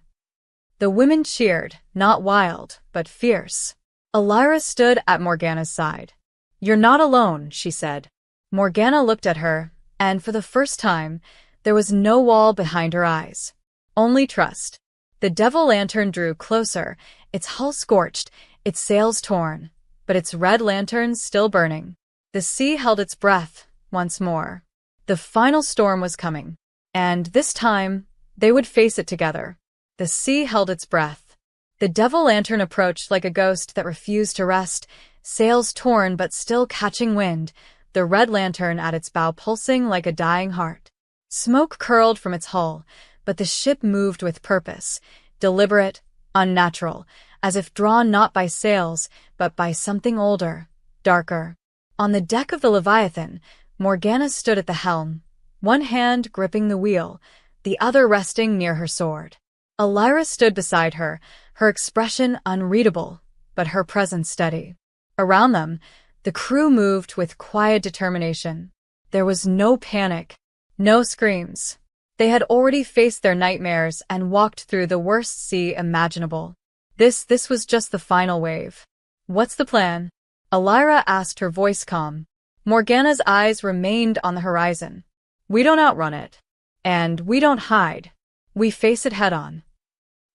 Speaker 1: The women cheered, not wild, but fierce. Elira stood at Morgana's side. You're not alone, she said. Morgana looked at her, and for the first time, there was no wall behind her eyes. Only trust. The devil lantern drew closer, its hull scorched, its sails torn, but its red lantern still burning. The sea held its breath once more. The final storm was coming, and this time, they would face it together. The sea held its breath. The devil lantern approached like a ghost that refused to rest, sails torn but still catching wind, the red lantern at its bow pulsing like a dying heart. Smoke curled from its hull, but the ship moved with purpose, deliberate, unnatural, as if drawn not by sails, but by something older, darker. On the deck of the Leviathan, Morgana stood at the helm, one hand gripping the wheel, the other resting near her sword. Elira stood beside her, her expression unreadable, but her presence steady. Around them, the crew moved with quiet determination. There was no panic, no screams. They had already faced their nightmares and walked through the worst sea imaginable. This was just the final wave. What's the plan? Elira asked, her voice calm. Morgana's eyes remained on the horizon. We don't outrun it. And we don't hide. We face it head-on.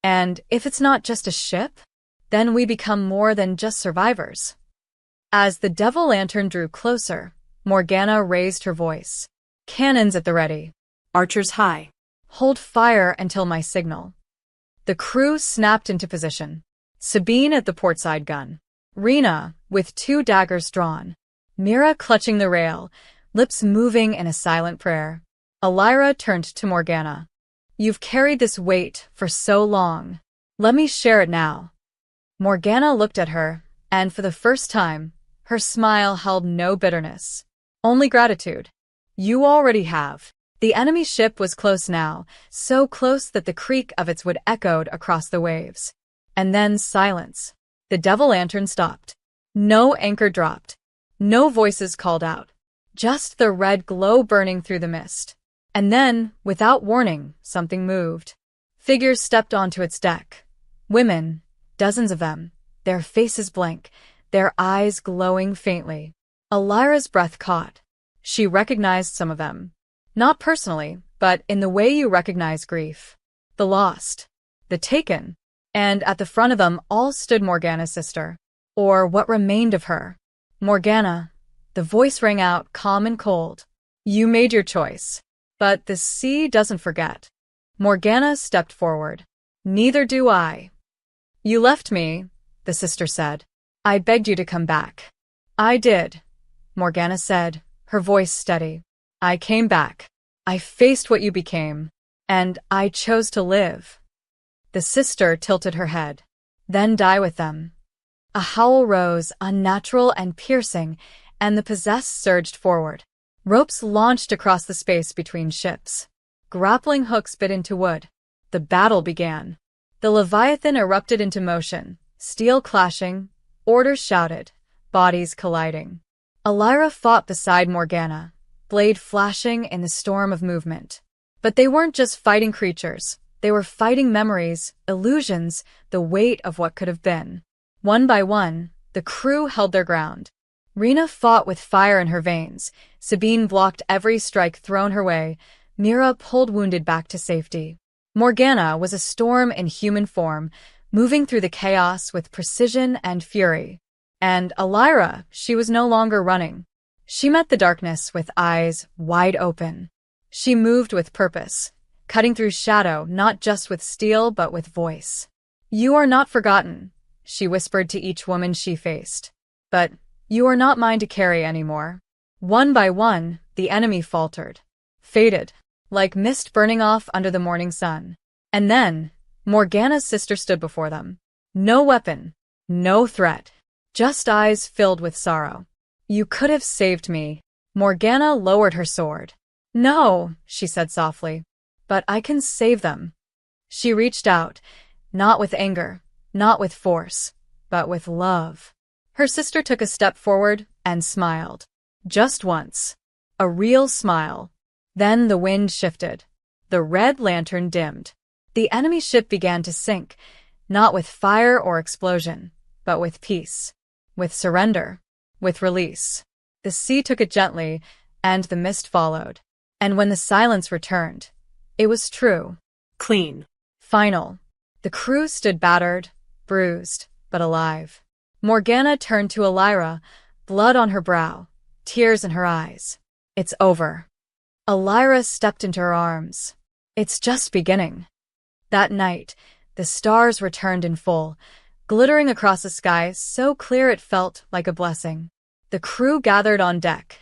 Speaker 1: And if it's not just a ship, then we become more than just survivors. As the devil lantern drew closer, Morgana raised her voice. Cannons at the ready.
Speaker 2: Archers high.
Speaker 1: Hold fire until my signal. The crew snapped into position. Sabine at the portside gun. Rena, with 2 daggers drawn. Mira clutching the rail, lips moving in a silent prayer. Elira turned to Morgana. You've carried this weight for so long. Let me share it now. Morgana looked at her, and for the first time, her smile held no bitterness. Only gratitude. You already have. The enemy ship was close now, so close that the creak of its wood echoed across the waves. And then silence. The devil lantern stopped. No anchor dropped. No voices called out. Just the red glow burning through the mist. And then, without warning, something moved. Figures stepped onto its deck. Women, dozens of them, their faces blank, their eyes glowing faintly. Elira's breath caught. She recognized some of them. Not personally, but in the way you recognize grief. The lost. The taken. And at the front of them all stood Morgana's sister. Or what remained of her. Morgana. The voice rang out, calm and cold. You made your choice. But the sea doesn't forget. Morgana stepped forward. Neither do I. You left me, the sister said. I begged you to come back. I did. Morgana said, her voice steady. I came back. I faced what you became. And I chose to live. The sister tilted her head. Then die with them. A howl rose, unnatural and piercing, and the possessed surged forward. Ropes launched across the space between ships. Grappling hooks bit into wood. The battle began. The Leviathan erupted into motion, steel clashing, orders shouted, bodies colliding. Elira fought beside Morgana, blade flashing in the storm of movement. But they weren't just fighting creatures. They were fighting memories, illusions, the weight of what could have been. One by one, the crew held their ground. Rena fought with fire in her veins. Sabine blocked every strike thrown her way. Mira pulled wounded back to safety. Morgana was a storm in human form, moving through the chaos with precision and fury. And Elira, she was no longer running. She met the darkness with eyes wide open. She moved with purpose, cutting through shadow not just with steel but with voice. You are not forgotten, she whispered to each woman she faced. But you are not mine to carry anymore. One by one, the enemy faltered, faded, like mist burning off under the morning sun. And then, Morgana's sister stood before them. No weapon, no threat, just eyes filled with sorrow. You could have saved me. Morgana lowered her sword. No, she said softly, but I can save them. She reached out, not with anger, not with force, but with love. Her sister took a step forward and smiled. Just once. A real smile. Then the wind shifted. The red lantern dimmed. The enemy ship began to sink, not with fire or explosion, but with peace, with surrender, with release. The sea took it gently, and the mist followed. And when the silence returned, it was true.
Speaker 2: Clean.
Speaker 1: Final. The crew stood battered, bruised, but alive. Morgana turned to Elira, blood on her brow, tears in her eyes. It's over. Elira stepped into her arms. It's just beginning. That night, the stars returned in full, glittering across the sky so clear it felt like a blessing. The crew gathered on deck,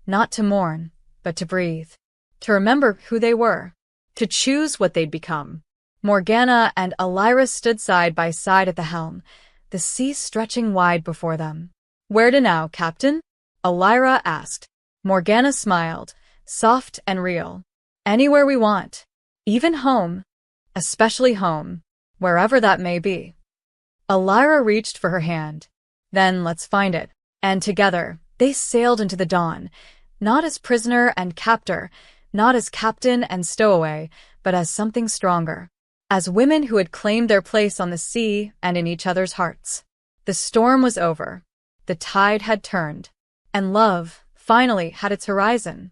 Speaker 1: not to mourn, but to breathe, to remember who they were, to choose what they'd become. Morgana and Elira stood side by side at the helm, the sea stretching wide before them. Where to now, Captain? Elira asked. Morgana smiled, soft and real. Anywhere we want. Even home. Especially home. Wherever that may be. Elira reached for her hand. Then let's find it. And together, they sailed into the dawn, not as prisoner and captor, not as captain and stowaway, but as something stronger. As women who had claimed their place on the sea and in each other's hearts. The storm was over. The tide had turned. And love, finally, had its horizon.